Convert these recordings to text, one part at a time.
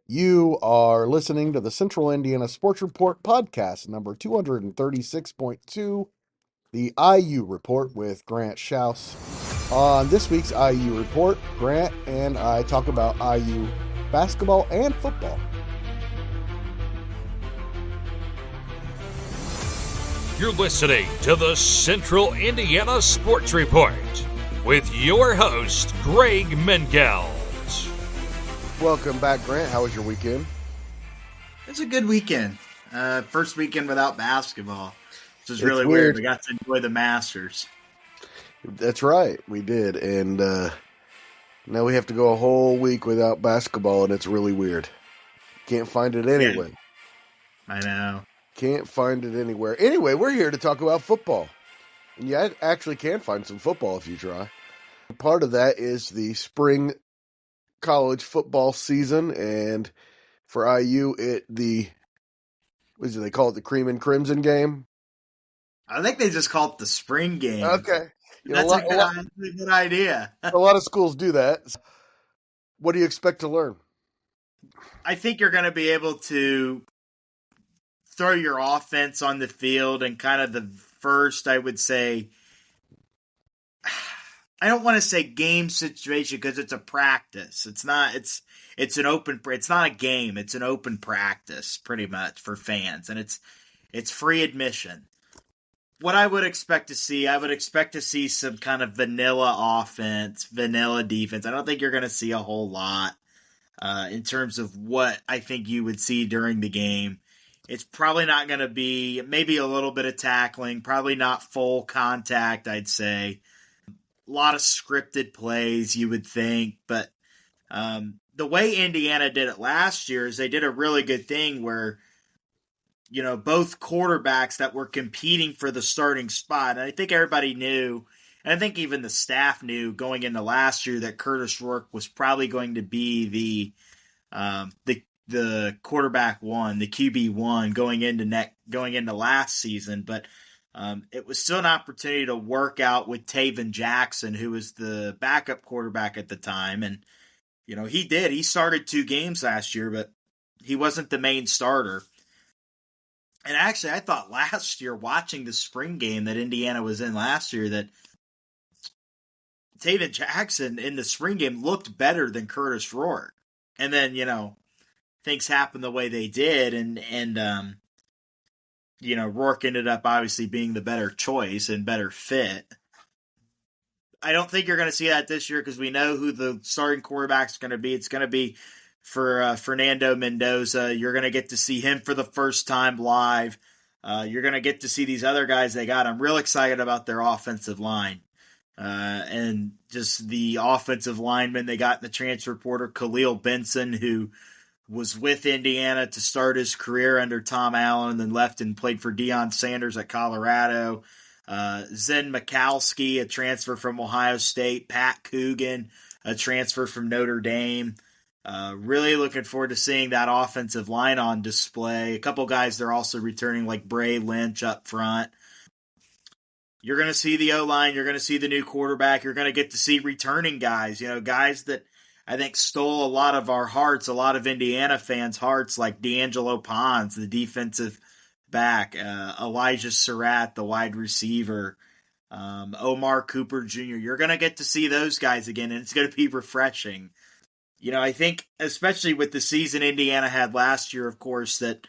You are listening to the Central Indiana Sports Report podcast, number 236.2, the IU Report with Grant Shouse. On this week's IU Report, Grant and I talk about IU basketball and football. You're listening to the Central Indiana Sports Report with your host, Greg Mengelt. Welcome back, Grant. How was your weekend? It's a good weekend. First weekend without basketball, which is really weird. weird. We got to enjoy the Masters. That's right, we did. And now we have to go a whole week without basketball, and it's really weird. Can't find it anyway. I know. Can't find it anywhere. Anyway, we're here to talk about football. And you actually can find some football if you try. Part of that is the spring college football season, and for IU, what do they call it, the Cream and Crimson game? I think they just call it the spring game. Okay. That's a good idea. A lot of schools do that. What do you expect to learn? I think you're going to be able to throw your offense on the field and kind of the first, I would say, I don't want to say game situation because it's a practice. It's not a game. It's an open practice pretty much for fans, and it's free admission. What I would expect to see, some kind of vanilla offense, vanilla defense. I don't think you're going to see a whole lot in terms of what I think you would see during the game. It's probably not going to be, maybe a little bit of tackling, probably not full contact, I'd say. A lot of scripted plays, you would think, but the way Indiana did it last year is they did a really good thing where, both quarterbacks that were competing for the starting spot, and I think everybody knew, and I think even the staff knew going into last year that Curtis Rourke was probably going to be the quarterback one, the QB one going into last season, but it was still an opportunity to work out with Taven Jackson, who was the backup quarterback at the time. And, he started 2 games last year, but he wasn't the main starter. And actually, I thought last year, watching the spring game that Indiana was in last year, that Taven Jackson in the spring game looked better than Curtis Rourke. And then, things happened the way they did, and Rourke ended up obviously being the better choice and better fit. I don't think you're going to see that this year because we know who the starting quarterback is going to be. It's going to be for Fernando Mendoza. You're going to get to see him for the first time live. You're going to get to see these other guys they got. I'm real excited about their offensive line. And just the offensive lineman they got in the transfer portal, Khalil Benson, who was with Indiana to start his career under Tom Allen, then left and played for Deion Sanders at Colorado. Zen Mikowski, a transfer from Ohio State. Pat Coogan, a transfer from Notre Dame. Really looking forward to seeing that offensive line on display. A couple guys they're also returning, like Bray Lynch up front. You're going to see the O-line. You're going to see the new quarterback. You're going to get to see returning guys, guys that I think stole a lot of our hearts, a lot of Indiana fans' hearts, like D'Angelo Pons, the defensive back, Elijah Surratt, the wide receiver, Omar Cooper Jr. You're going to get to see those guys again, and it's going to be refreshing. I think, especially with the season Indiana had last year, of course, that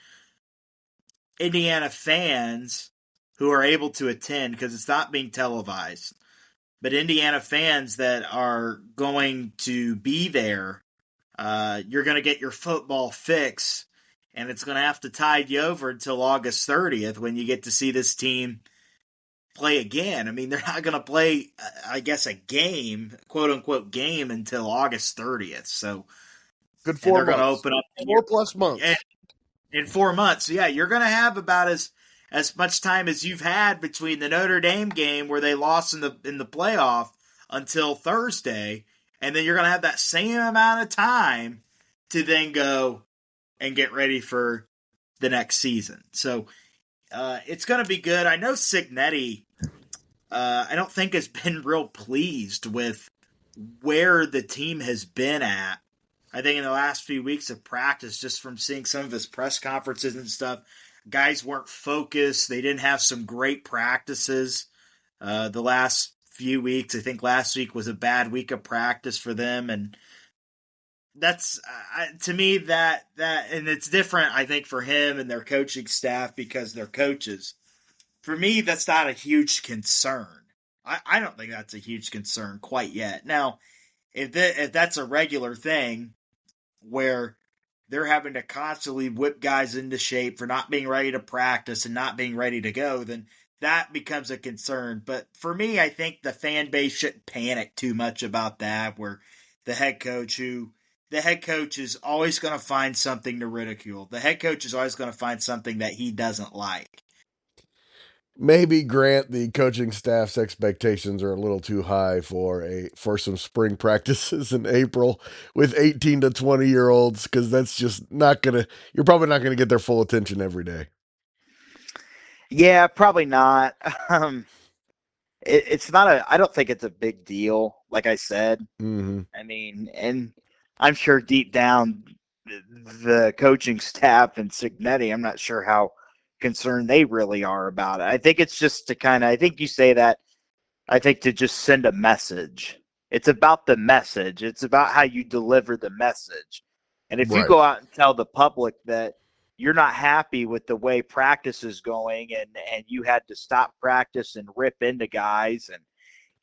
Indiana fans who are able to attend, because it's not being televised, but Indiana fans that are going to be there, you're going to get your football fix, and it's going to have to tide you over until August 30th when you get to see this team play again. I mean, they're not going to play, I guess, a game, quote-unquote game, until August 30th. So Good 4 months. They're going to open up 4+ months. In 4 months. So, yeah, you're going to have about as much time as you've had between the Notre Dame game where they lost in the playoff until Thursday, and then you're going to have that same amount of time to then go and get ready for the next season. So it's going to be good. I know Signetti, I don't think has been real pleased with where the team has been at I think in the last few weeks of practice, just from seeing some of his press conferences and stuff, guys weren't focused. They didn't have some great practices the last few weeks. I think last week was a bad week of practice for them, and that's to me that and it's different. I think for him and their coaching staff because they're coaches. For me, that's not a huge concern. I don't think that's a huge concern quite yet. Now, if that's a regular thing where they're having to constantly whip guys into shape for not being ready to practice and not being ready to go, then that becomes a concern. But for me, I think the fan base shouldn't panic too much about that, where the head coach is always going to find something to ridicule. The head coach is always going to find something that he doesn't like. Maybe Grant, the coaching staff's expectations are a little too high for some spring practices in April with 18 to 20-year-olds, because that's just not gonna. You're probably not gonna get their full attention every day. Yeah, probably not. It's not I don't think it's a big deal. Like I said, Mm-hmm. I mean, and I'm sure deep down the coaching staff and Signetti, I'm not sure how concerned they really are about it. I think it's just to I think you say that, I think to just send a message. It's about the message. It's about how you deliver the message. And if you Right. go out and tell the public that you're not happy with the way practice is going and you had to stop practice and rip into guys and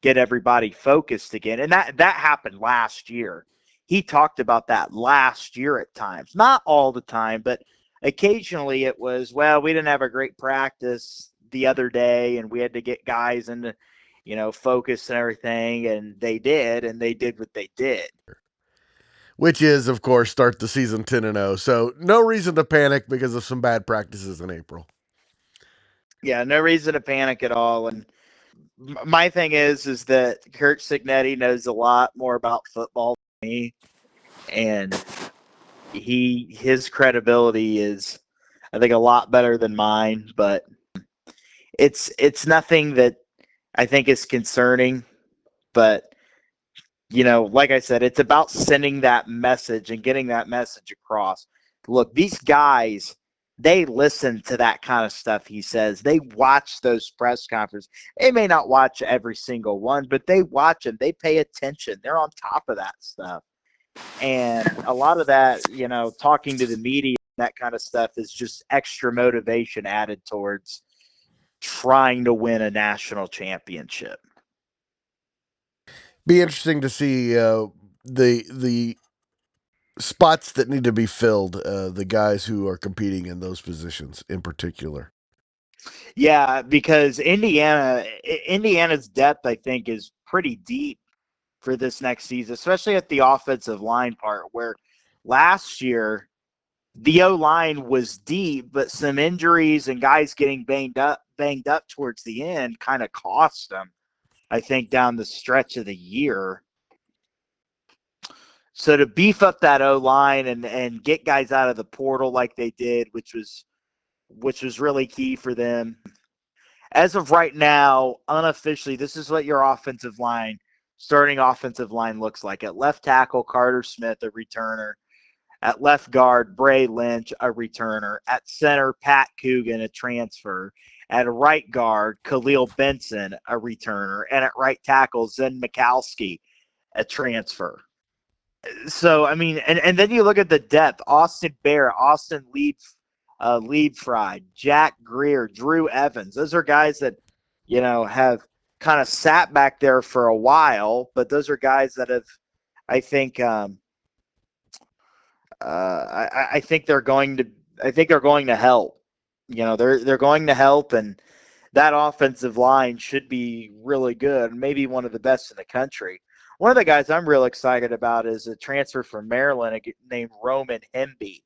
get everybody focused again. And that happened last year. He talked about that last year at times. Not all the time, but occasionally it was, well, we didn't have a great practice the other day and we had to get guys into, focus and everything. And they did what they did. Which is, of course, start the season 10-0. So no reason to panic because of some bad practices in April. Yeah, no reason to panic at all. And my thing is that Kurt Signetti knows a lot more about football than me, and his credibility is, I think, a lot better than mine. But it's nothing that I think is concerning. But like I said, it's about sending that message and getting that message across. Look, these guys, they listen to that kind of stuff he says. They watch those press conferences. They may not watch every single one, but they watch them. They pay attention. They're on top of that stuff. And a lot of that, talking to the media, that kind of stuff is just extra motivation added towards trying to win a national championship. Be interesting to see the spots that need to be filled, the guys who are competing in those positions in particular. Yeah, because Indiana's depth, I think, is pretty deep for this next season, especially at the offensive line part, where last year the O-line was deep, but some injuries and guys getting banged up towards the end kind of cost them, I think, down the stretch of the year. So to beef up that O-line and get guys out of the portal like they did, which was really key for them. As of right now, unofficially, this is what your starting offensive line looks like. At left tackle, Carter Smith, a returner. At left guard, Bray Lynch, a returner. At center, Pat Coogan, a transfer. At right guard, Khalil Benson, a returner. And at right tackle, Zen Mikowski, a transfer. So, I mean, and then you look at the depth. Austin Barrett, Austin Liebfried, Jack Greer, Drew Evans. Those are guys that, have kind of sat back there for a while, but those are guys that have, I think, I think they're going to help. They're going to help, and that offensive line should be really good, maybe one of the best in the country. One of the guys I'm real excited about is a transfer from Maryland named Roman Hemby.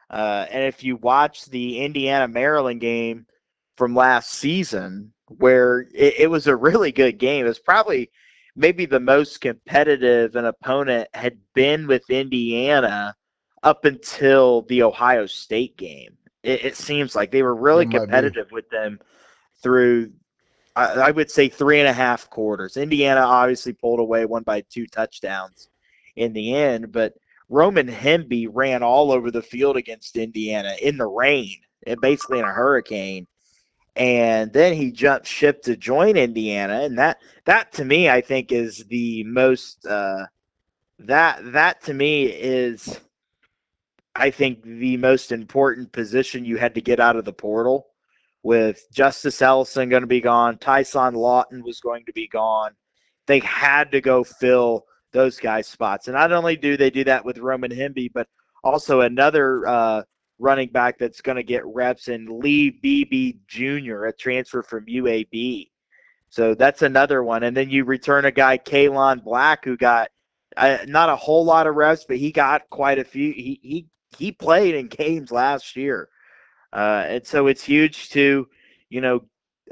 And if you watch the Indiana-Maryland game from last season, where it was a really good game, it was probably maybe the most competitive an opponent had been with Indiana up until the Ohio State game. It seems like they were really competitive with them through, I would say, 3.5 quarters. Indiana obviously pulled away, won by 2 touchdowns in the end, but Roman Hemby ran all over the field against Indiana in the rain, basically in a hurricane. And then he jumped ship to join Indiana, and that to me, I think, is the most that to me is, I think, the most important position you had to get out of the portal. With Justice Ellison going to be gone, Tyson Lawton was going to be gone. They had to go fill those guys' spots. And not only do they do that with Roman Hemby, but also another running back that's going to get reps in Lee Beebe Jr., a transfer from UAB. So that's another one. And then you return a guy, Kalon Black, who got not a whole lot of reps, but he got quite a few. He played in games last year. And so it's huge to,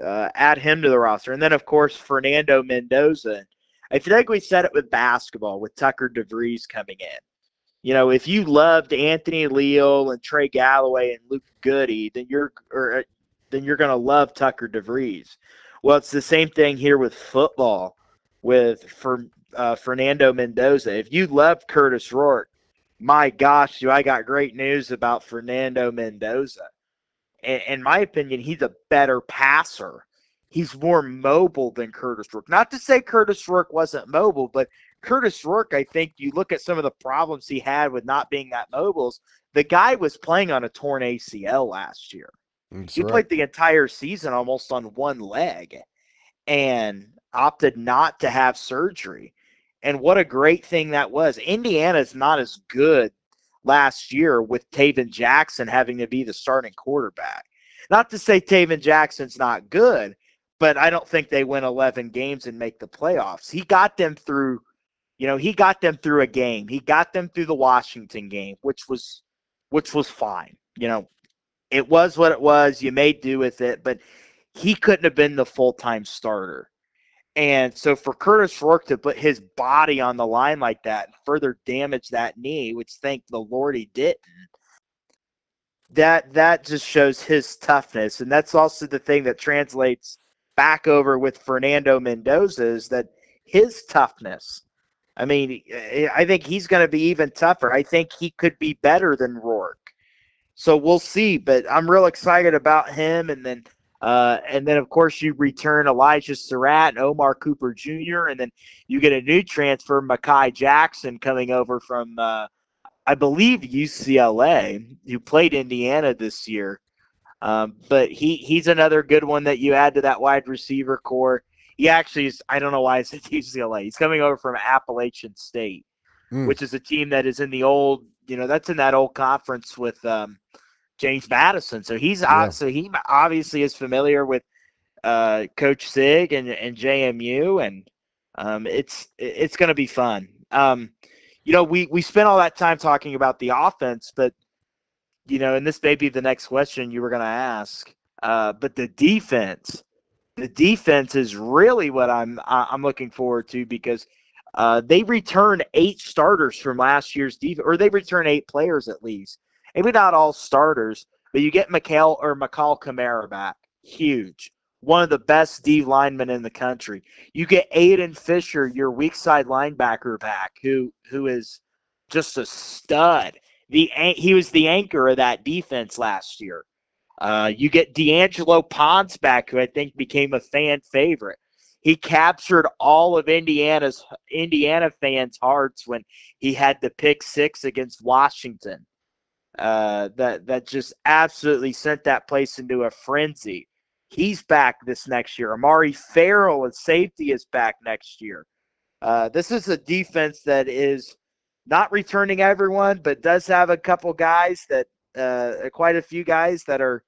add him to the roster. And then, of course, Fernando Mendoza. I feel like we said it with basketball with Tucker DeVries coming in. If you loved Anthony Leal and Trey Galloway and Luke Goody, then you're going to love Tucker DeVries. Well, it's the same thing here with football with Fernando Mendoza. If you loved Curtis Rourke, my gosh, do I got great news about Fernando Mendoza. In my opinion, he's a better passer. He's more mobile than Curtis Rourke. Not to say Curtis Rourke wasn't mobile, but Curtis Rourke, I think you look at some of the problems he had with not being that mobile. The guy was playing on a torn ACL last year. He played the entire season almost on one leg and opted not to have surgery. And what a great thing that was. Indiana's not as good last year with Taven Jackson having to be the starting quarterback. Not to say Taven Jackson's not good, but I don't think they win 11 games and make the playoffs. He got them through, a game. He got them through the Washington game, which was fine. It was what it was. You made do with it, but he couldn't have been the full-time starter. And so for Curtis Rourke to put his body on the line like that and further damage that knee, which thank the Lord he didn't, that just shows his toughness. And that's also the thing that translates back over with Fernando Mendoza is that his toughness. I mean, I think he's going to be even tougher. I think he could be better than Rourke. So we'll see, but I'm real excited about him. And then, of course, you return Elijah Surratt and Omar Cooper Jr., and then you get a new transfer, Mekhi Jackson, coming over from, I believe, UCLA, who played Indiana this year. But he's another good one that you add to that wide receiver core. He actually is, I don't know why it's at UCLA. He's coming over from Appalachian State, which is a team that is in the old, that's in that old conference with James Madison. So he obviously is familiar with Coach Sig and JMU, and it's going to be fun. We spent all that time talking about the offense, but and this may be the next question you were going to ask. But the defense is really what I'm looking forward to, because they return 8 starters from last year's defense, or they return 8 players at least. Maybe not all starters, but you get McCall Kamara back. Huge. One of the best D linemen in the country. You get Aiden Fisher, your weak side linebacker, back, who is just a stud. He was the anchor of that defense last year. You get D'Angelo Ponce back, who I think became a fan favorite. He captured all of Indiana fans' hearts when he had the pick 6 against Washington. That just absolutely sent that place into a frenzy. He's back this next year. Amari Farrell at safety is back next year. This is a defense that is not returning everyone, but does have a couple guys quite a few guys that are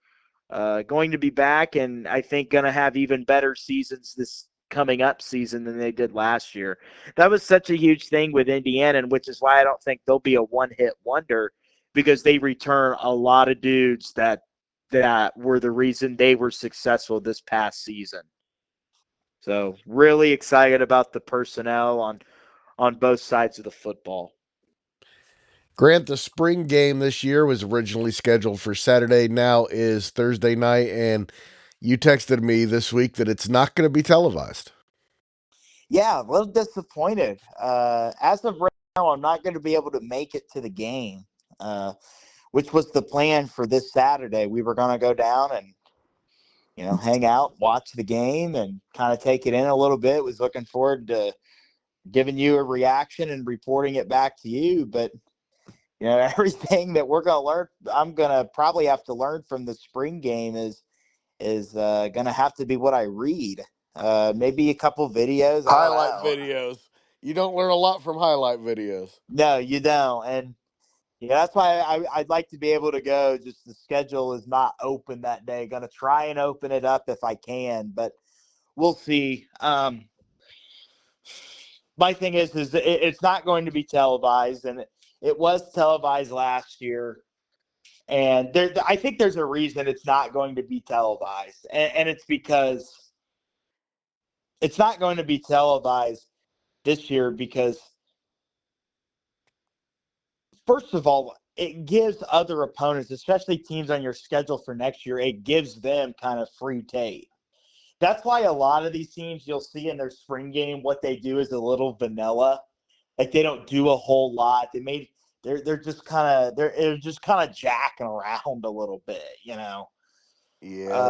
going to be back, and I think going to have even better seasons this coming up season than they did last year. That was such a huge thing with Indiana, and which is why I don't think they'll be a one-hit wonder, because they return a lot of dudes that were the reason they were successful this past season. So really excited about the personnel on both sides of the football. Grant, the spring game this year was originally scheduled for Saturday, now is Thursday night, and you texted me this week that it's not going to be televised. Yeah, a little disappointed. As of right no, I'm not going to be able to make it to the game, which was the plan for this Saturday. We were going to go down and, hang out, watch the game, and kind of take it in a little bit. Was looking forward to giving you a reaction and reporting it back to you. But, everything that we're going to learn, I'm going to probably have to learn from the spring game is going to have to be what I read. Maybe a couple videos. Highlight videos. You don't learn a lot from highlight videos. No, you don't. And that's why I'd like to be able to go. Just the schedule is not open that day. Going to try and open it up if I can, but we'll see. My thing is it's not going to be televised, and it was televised last year. And I think there's a reason it's not going to be televised, and it's because it's not going to be televised this year because, first of all, it gives other opponents, especially teams on your schedule for next year, it gives them kind of free tape. That's why a lot of these teams you'll see in their spring game, what they do is a little vanilla. Like they don't do a whole lot. They're just kind of jacking around a little bit, Yeah,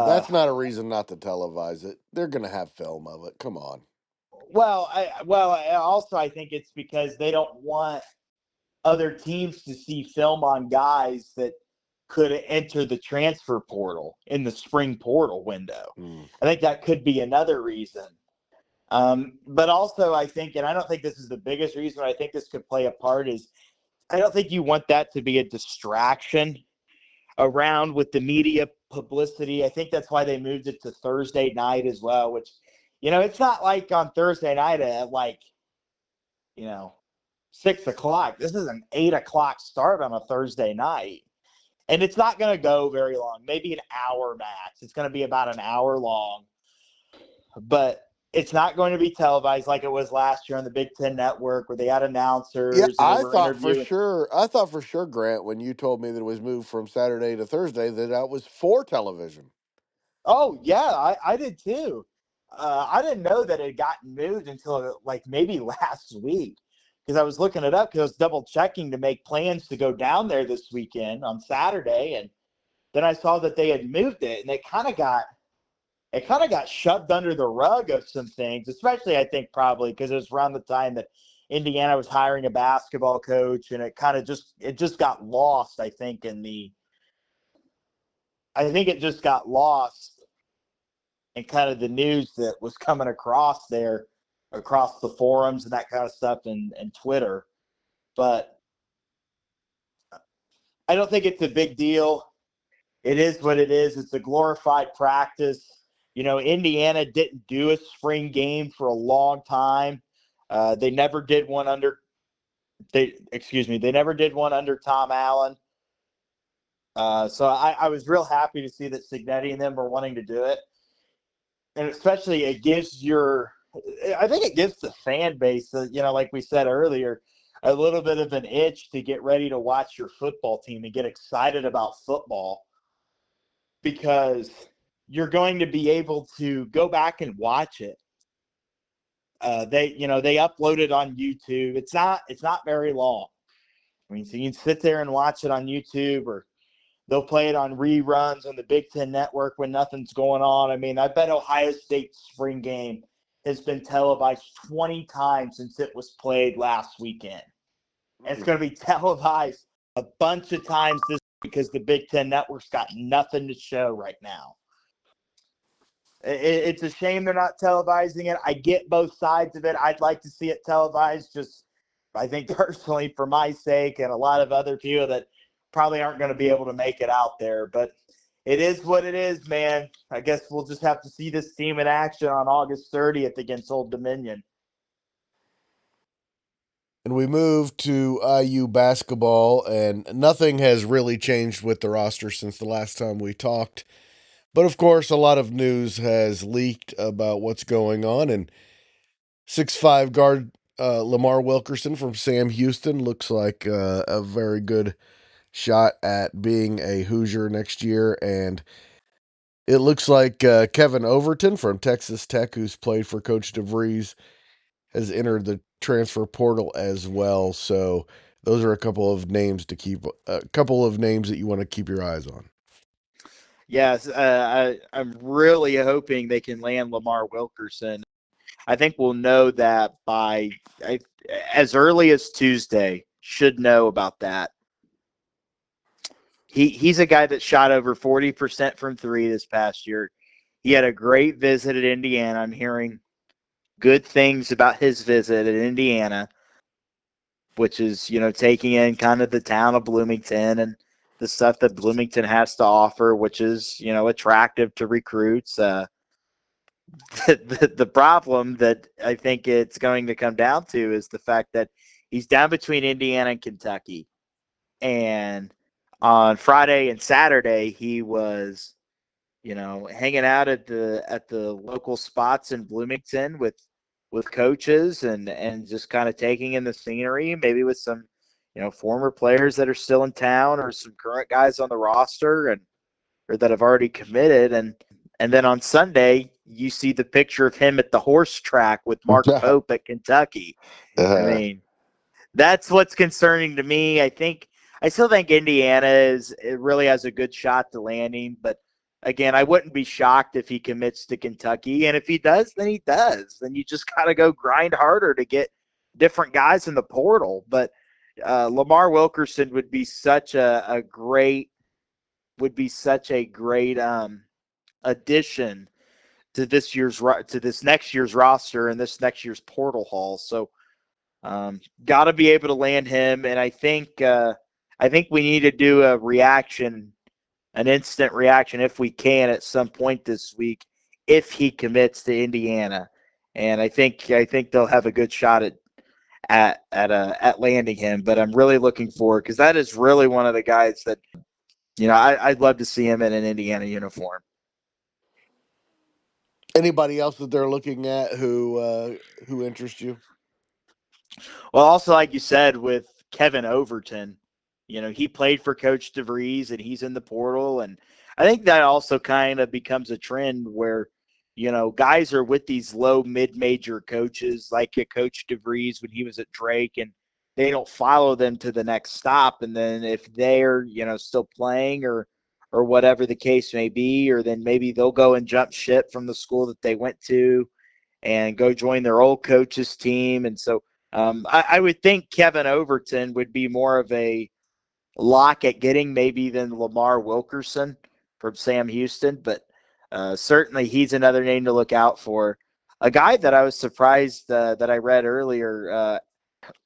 that's not a reason not to televise it. They're gonna have film of it. Come on. I think it's because they don't want other teams to see film on guys that could enter the transfer portal in the spring portal window. I think that could be another reason. But also I think, and I don't think this is the biggest reason, but I think this could play a part, is I don't think you want that to be a distraction around with the media publicity. I think that's why they moved it to Thursday night as well, which, it's not like on Thursday night at 6 o'clock. This is an 8 o'clock start on a Thursday night. And it's not going to go very long, maybe an hour max. It's going to be about an hour long. But it's not going to be televised like it was last year on the Big Ten Network where they had announcers. Yeah, and I thought for sure, Grant, when you told me that it was moved from Saturday to Thursday, that was for television. Oh, yeah, I did too. I didn't know that it had gotten moved until maybe last week, because I was looking it up because I was double checking to make plans to go down there this weekend on Saturday. And then I saw that they had moved it, and it kind of got shoved under the rug of some things, especially I think probably because it was around the time that Indiana was hiring a basketball coach, and it just got lost, I think it just got lost in kind of the news that was coming across the forums and that kind of stuff and Twitter. But I don't think it's a big deal. It is what it is. It's a glorified practice. Indiana didn't do a spring game for a long time. They never did one under Tom Allen. So I was real happy to see that Cignetti and them were wanting to do it. And especially I think it gives the fan base, like we said earlier, a little bit of an itch to get ready to watch your football team and get excited about football, because you're going to be able to go back and watch it. They upload it on YouTube. It's not very long. I mean, so you can sit there and watch it on YouTube, or they'll play it on reruns on the Big Ten Network when nothing's going on. I mean, I bet Ohio State's spring game has been televised 20 times since it was played last weekend. And it's going to be televised a bunch of times this week because the Big Ten Network's got nothing to show right now. It's a shame they're not televising it. I get both sides of it. I'd like to see it televised, just I think personally for my sake and a lot of other people that probably aren't going to be able to make it out there. But it is what it is, man. I guess we'll just have to see this team in action on August 30th against Old Dominion. And we move to IU basketball, and nothing has really changed with the roster since the last time we talked. But, of course, a lot of news has leaked about what's going on. And 6'5" guard Lamar Wilkerson from Sam Houston looks like a very good shot at being a Hoosier next year. And it looks like Kevin Overton from Texas Tech, who's played for Coach DeVries, has entered the transfer portal as well. So those are a couple of names that you want to keep your eyes on. Yes, I'm really hoping they can land Lamar Wilkerson. I think we'll know that as early as Tuesday. Should know about that. He's a guy that shot over 40% from three this past year. He had a great visit at Indiana. I'm hearing good things about his visit at Indiana, which is, taking in kind of the town of Bloomington and the stuff that Bloomington has to offer, which is, attractive to recruits. The problem that I think it's going to come down to is the fact that he's down between Indiana and Kentucky. And on Friday and Saturday, he was, hanging out at the local spots in Bloomington with coaches and just kind of taking in the scenery, maybe with some, former players that are still in town or some current guys on the roster or that have already committed. And then on Sunday, you see the picture of him at the horse track with Mark Pope at Kentucky. I mean, that's what's concerning to me. I still think Indiana it really has a good shot to land him, but again, I wouldn't be shocked if he commits to Kentucky, and if he does, then he does. Then you just gotta go grind harder to get different guys in the portal. But Lamar Wilkerson would be such a great addition to this next year's roster and this next year's portal haul. So got to be able to land him, and I think we need to do an instant reaction if we can at some point this week if he commits to Indiana, and I think they'll have a good shot at landing him. But I'm really looking forward because that is really one of the guys that I'd love to see him in an Indiana uniform. Anybody else that they're looking at who interests you? Well, also, like you said, with Kevin Overton, he played for Coach DeVries and he's in the portal. And I think that also kind of becomes a trend where, guys are with these low mid-major coaches like Coach DeVries when he was at Drake, and they don't follow them to the next stop. And then if they're, still playing or whatever the case may be, or then maybe they'll go and jump ship from the school that they went to and go join their old coach's team. And so I would think Kevin Overton would be more of a lock at getting maybe than Lamar Wilkerson from Sam Houston, but certainly he's another name to look out for. A guy that I was surprised that I read earlier,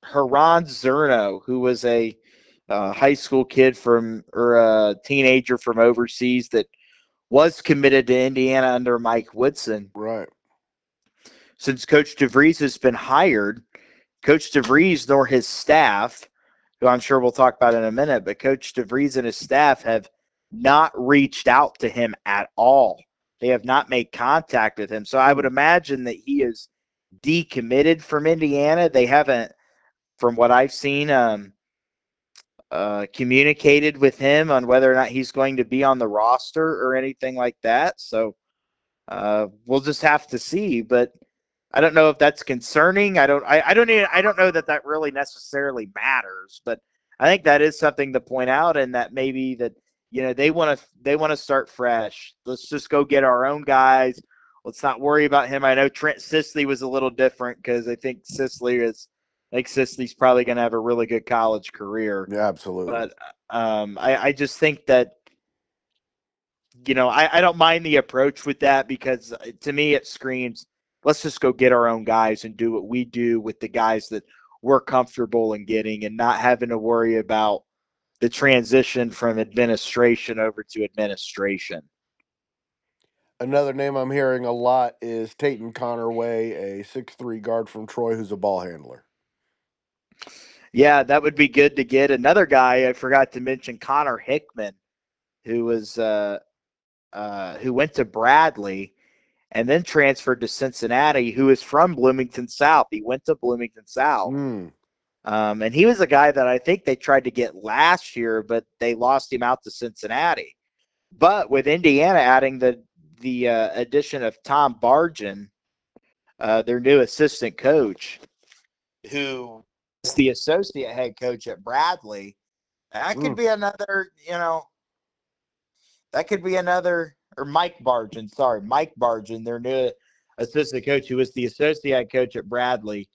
Haran Zerno, who was a high school kid or a teenager from overseas that was committed to Indiana under Mike Woodson. Right. Since Coach DeVries has been hired, Coach DeVries nor his staff, who I'm sure we'll talk about in a minute, but Coach DeVries and his staff have not reached out to him at all. They have not made contact with him. So I would imagine that he is decommitted from Indiana. They haven't, from what I've seen, communicated with him on whether or not he's going to be on the roster or anything like that. So we'll just have to see. But I don't know if that's concerning. I don't know that really necessarily matters, but I think that is something to point out, and that maybe that they want to start fresh. Let's just go get our own guys. Let's not worry about him. I know Trent Sisley was a little different because I think Sisley's probably going to have a really good college career. Yeah, absolutely. But I just think that I don't mind the approach with that, because to me it screams, let's just go get our own guys and do what we do with the guys that we're comfortable in getting, and not having to worry about the transition from administration over to administration. Another name I'm hearing a lot is Tayton Connerway, a 6'3" guard from Troy who's a ball handler. Yeah, that would be good to get. Another guy I forgot to mention, Connor Hickman, who was who went to Bradley and then transferred to Cincinnati, who is from Bloomington South. He went to Bloomington South. And he was a guy that I think they tried to get last year, but they lost him out to Cincinnati. But with Indiana adding the addition of Tom Bargin, their new assistant coach, who is the associate head coach at Bradley. That could be another, or Mike Bargin, their new assistant coach, who was the associate head coach at Bradley.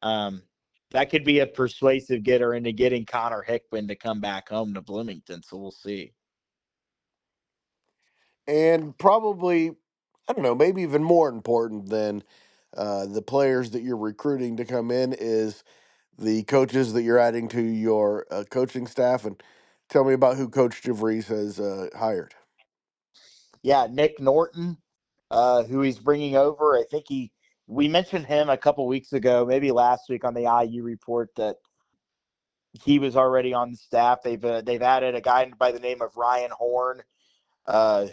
That could be a persuasive getter into getting Connor Hickman to come back home to Bloomington. So we'll see. And probably, I don't know, maybe even more important than the players that you're recruiting to come in is the coaches that you're adding to your coaching staff. And tell me about who Coach DeVries has hired. Yeah, Nick Norton, who he's bringing over. I think we mentioned him a couple weeks ago, maybe last week on the IU report, that he was already on the staff. They've added a guy by the name of Ryan Horn,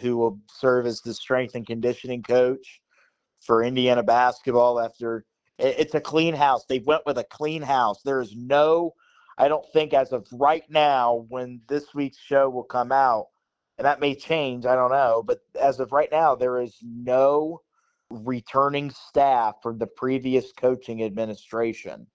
who will serve as the strength and conditioning coach for Indiana basketball. It's a clean house. They went with a clean house. There is no, I don't think as of right now, when this week's show will come out, and that may change, I don't know, but as of right now, there is no returning staff from the previous coaching administration.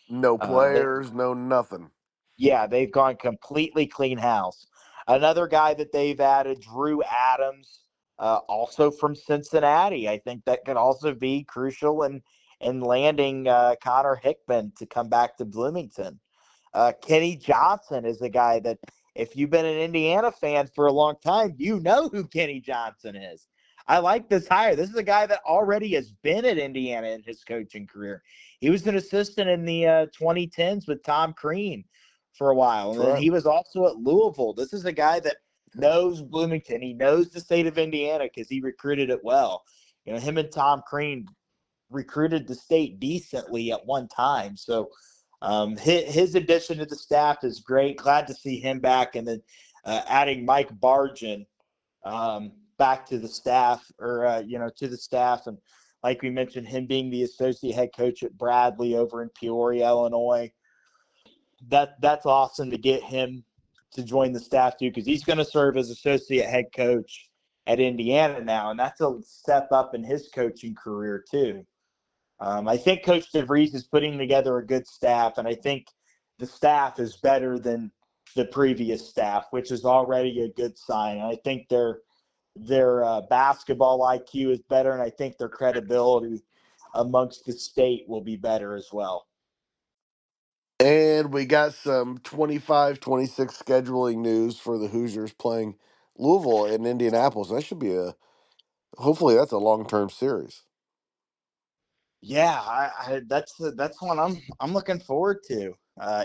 No players, no nothing. Yeah, they've gone completely clean house. Another guy that they've added, Drew Adams, also from Cincinnati. I think that could also be crucial in landing Connor Hickman to come back to Bloomington. Kenny Johnson is a guy that, if you've been an Indiana fan for a long time, you know who Kenny Johnson is. I like this hire. This is a guy that already has been at Indiana in his coaching career. He was an assistant in the 2010s with Tom Crean for a while. And then he was also at Louisville. This is a guy that knows Bloomington. He knows the state of Indiana because he recruited it well. Him and Tom Crean recruited the state decently at one time. So his addition to the staff is great. Glad to see him back. And then adding Mike Bargin back to the staff, to the staff. And like we mentioned, him being the associate head coach at Bradley over in Peoria, Illinois. That's awesome to get him to join the staff too, because he's going to serve as associate head coach at Indiana now, and that's a step up in his coaching career too. I think Coach DeVries is putting together a good staff, and I think the staff is better than the previous staff, which is already a good sign. And I think their basketball IQ is better, and I think their credibility amongst the state will be better as well. And we got some 25-26 scheduling news for the Hoosiers playing Louisville and Indianapolis. That should be hopefully that's a long-term series. Yeah, that's one I'm looking forward to.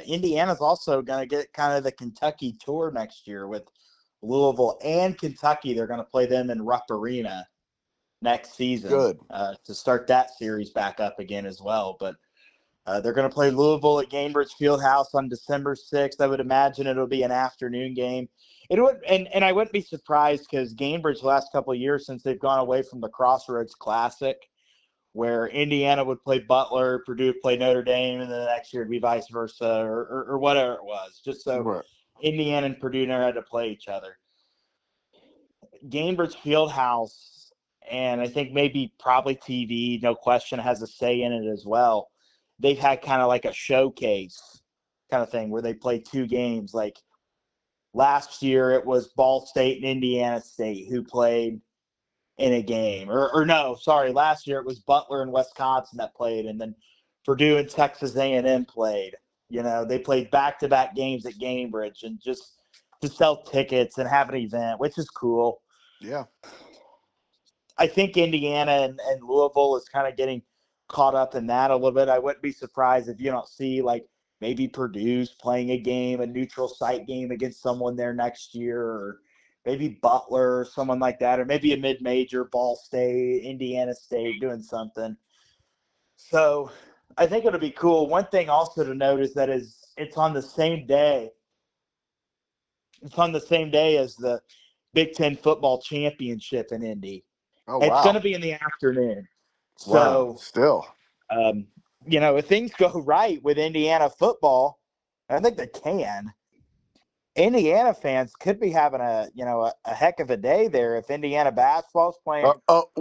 Indiana's also going to get kind of the Kentucky tour next year with Louisville and Kentucky. They're going to play them in Rupp Arena next season. Good. To start that series back up again as well. But they're going to play Louisville at Gainbridge Fieldhouse on December 6th. I would imagine it'll be an afternoon game. It would, and I wouldn't be surprised because Gainbridge the last couple of years since they've gone away from the Crossroads Classic, where Indiana would play Butler, Purdue would play Notre Dame, and then the next year it'd be vice versa or whatever it was, just so Indiana and Purdue never had to play each other. Gainbridge Fieldhouse, and I think probably TV, no question, has a say in it as well. They've had kind of like a showcase kind of thing where they play two games. Like last year it was Ball State and Indiana State who played in a game. Last year it was Butler and Wisconsin that played, and then Purdue and Texas A&M played. They played back-to-back games at Gainbridge, and just to sell tickets and have an event, which is cool. Yeah. I think Indiana and Louisville is kind of getting caught up in that a little bit. I wouldn't be surprised if you don't see maybe Purdue's playing a neutral site game against someone there next year, or maybe Butler or someone like that, or maybe a mid-major, Ball State, Indiana State doing something. So I think it'll be cool. One thing also to note is that it's on the same day. It's on the same day as the Big Ten football championship in Indy. Oh, wow. It's going to be in the afternoon. So, still, if things go right with Indiana football, I think they can. Indiana fans could be having a heck of a day there if Indiana basketball's playing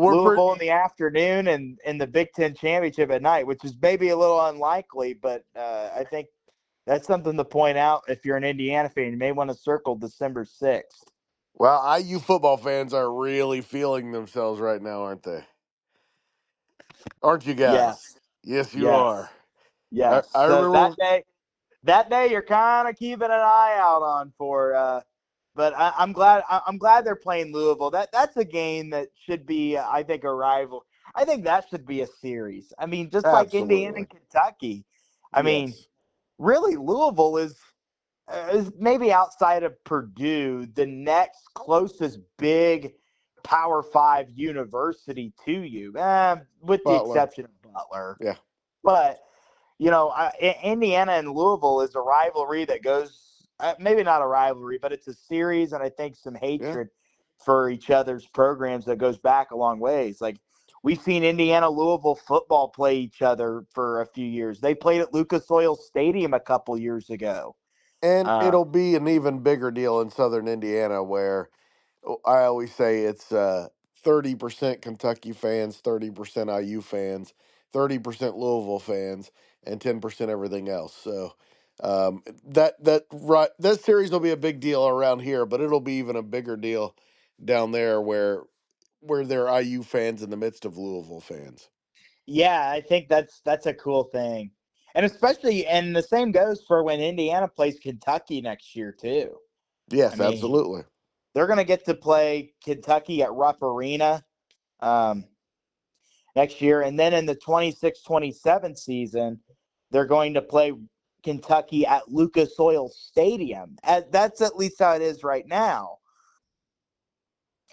Louisville in the afternoon and in the Big Ten championship at night, which is maybe a little unlikely, but I think that's something to point out. If you're an Indiana fan, you may want to circle December 6th. Well, IU football fans are really feeling themselves right now, aren't they? Aren't you guys? Yes, Yes, you yes, are. yes. I So remember. that day you're kind of keeping an eye out on for. But I'm glad. I'm glad they're playing Louisville. That's a game that should be, I think, a rival. I think that should be a series. I mean, just like Indiana Absolutely. and Kentucky. I mean, Yes. really, Louisville is maybe outside of Purdue the next closest big Power 5 university to you, with the Butler. exception of Butler. Yeah. But Indiana and Louisville is a rivalry that goes maybe not a rivalry, but it's a series, and I think some Yeah. hatred for each other's programs that goes back a long ways. Like we've seen Indiana Louisville football play each other for a few years. They played at Lucas Oil Stadium a couple years ago. And Uh, it'll be an even bigger deal in Southern Indiana where I always say it's 30% Kentucky fans, 30% IU fans, 30% Louisville fans, and 10% everything else. So that series will be a big deal around here, but it'll be even a bigger deal down there where there are IU fans in the midst of Louisville fans. yeah, I think that's a cool thing. And the same goes for when Indiana plays Kentucky next year too. I Yes, mean, absolutely. they're going to get to play Kentucky at Rupp Arena um, next year. And then in the 26-27 season, they're going to play Kentucky at Lucas Oil Stadium. That's at least how it is right now.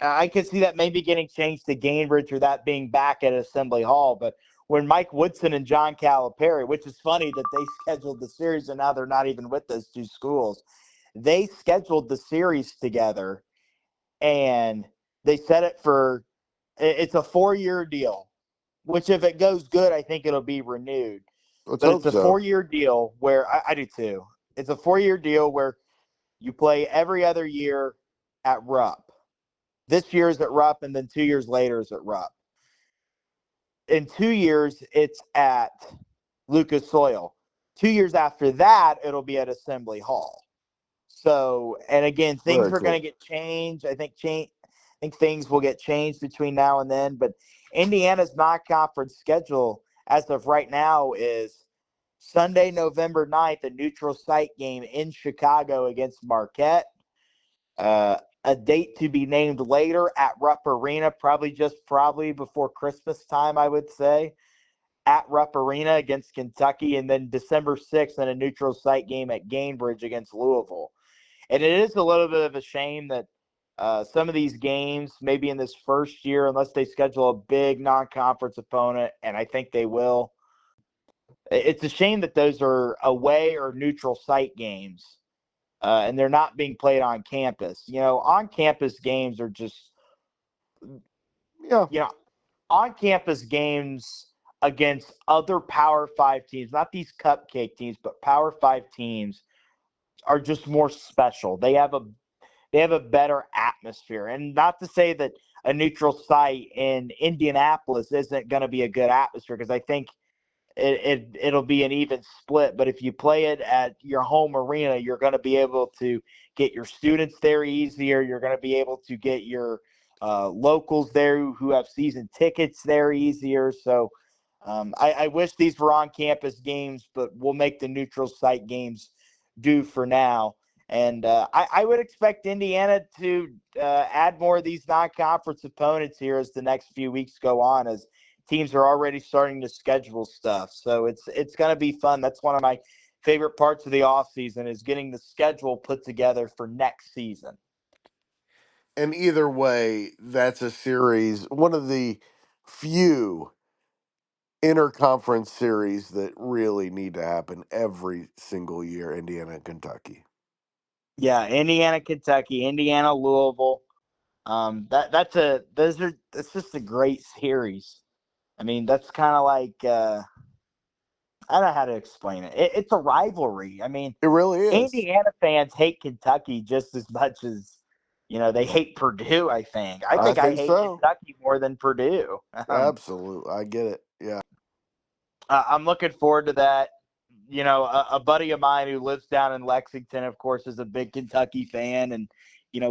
I could see that maybe getting changed to Gainbridge or that being back at Assembly Hall. But when Mike Woodson and John Calipari, which is funny that they scheduled the series and now they're not even with those two schools, they scheduled the series together and they set it for it's a 4-year deal, which if it goes good, I think it'll be renewed. Let's But it's hope a so. 4-year deal where I do too. It's a 4-year deal where you play every other year at Rupp. This year is at Rupp, and then 2 years later is at Rupp. In 2 years, it's at Lucas Oil. 2 years after that, it'll be at Assembly Hall. So, and again, things Very are going cool. to get changed. I think things will get changed between now and then. But Indiana's non-conference schedule as of right now is Sunday, November 9th, a neutral site game in Chicago against Marquette. A date to be named later at Rupp Arena, probably before Christmas time, I would say, at Rupp Arena against Kentucky, and then December 6th in a neutral site game at Gainbridge against Louisville. And it is a little bit of a shame that some of these games, maybe in this first year, unless they schedule a big non-conference opponent, and I think they will, it's a shame that those are away or neutral site games, and they're not being played on campus. On-campus games are just, Yeah. you know, on-campus games against other Power 5 teams, not these cupcake teams, but Power 5 teams are just more special. They have a better atmosphere. And not to say that a neutral site in Indianapolis isn't going to be a good atmosphere, because I think it'll be an even split. But if you play it at your home arena, you're going to be able to get your students there easier. You're going to be able to get your locals there who have season tickets there easier. So I wish these were on campus games, but we'll make the neutral site games do for now. And I would expect Indiana to add more of these non-conference opponents here as the next few weeks go on, as teams are already starting to schedule stuff. So it's going to be fun. That's one of my favorite parts of the offseason, is getting the schedule put together for next season. And either way, that's a series, one of the few interconference series that really need to happen every single year, Indiana and Kentucky. Yeah, Indiana, Kentucky, Indiana, Louisville. That's just a great series. I mean, that's kind of like I don't know how to explain it. It's a rivalry. I mean, It really is. Indiana fans hate Kentucky just as much as they hate Purdue. I think. I I think I think hate so. Kentucky more than Purdue. Absolutely. I get it. Yeah. I'm looking forward to that. A buddy of mine who lives down in Lexington, of course, is a big Kentucky fan, and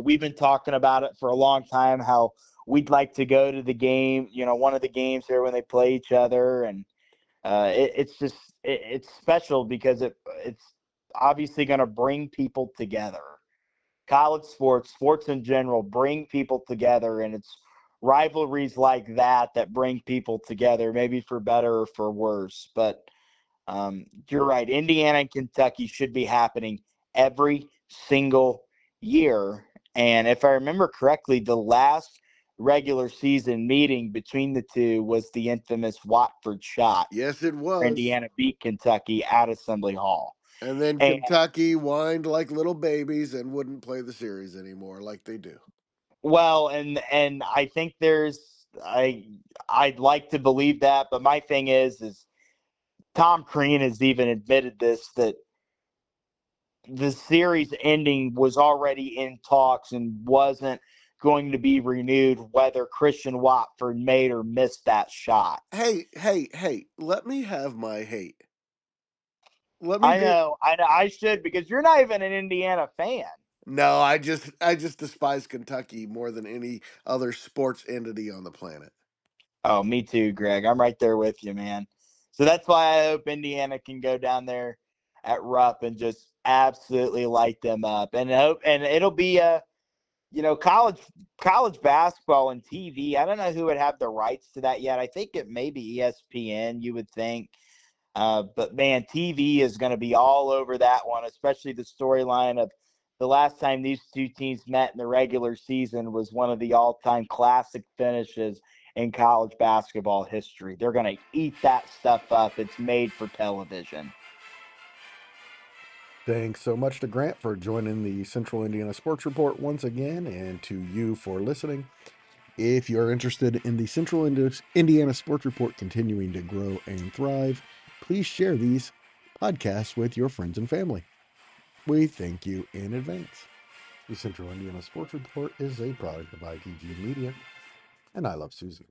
we've been talking about it for a long time. How we'd like to go to the game. One of the games there when they play each other, and it's special because it's obviously going to bring people together. College sports in general, bring people together, and it's rivalries like that bring people together, maybe for better or for worse. But you're right. Indiana and Kentucky should be happening every single year. And if I remember correctly, the last regular season meeting between the two was the infamous Watford shot. Yes, it was. Indiana beat Kentucky at Assembly Hall. And then And Kentucky whined like little babies and wouldn't play the series anymore like they do. well, and I think I'd like to believe that, but my thing is Tom Crean has even admitted this, that the series ending was already in talks and wasn't going to be renewed whether Christian Watford made or missed that shot. Hey, let me have my hate. I know, I should, because you're not even an Indiana fan. No, I just despise Kentucky more than any other sports entity on the planet. Oh, me too, Greg. I'm right there with you, man. So that's why I hope Indiana can go down there at Rupp and just absolutely light them up. And it'll be college basketball and TV. I don't know who would have the rights to that yet. I think it may be ESPN, you would think. But man, TV is going to be all over that one, especially the storyline of the last time these two teams met in the regular season was one of the all-time classic finishes in college basketball history. They're going to eat that stuff up. It's made for television. Thanks so much to Grant for joining the Central Indiana Sports Report once again, and to you for listening. If you're interested in the Central Indiana Sports Report continuing to grow and thrive, please share these podcasts with your friends and family. We thank you in advance. The Central Indiana Sports Report is a product of ITG Media, and I love Susie.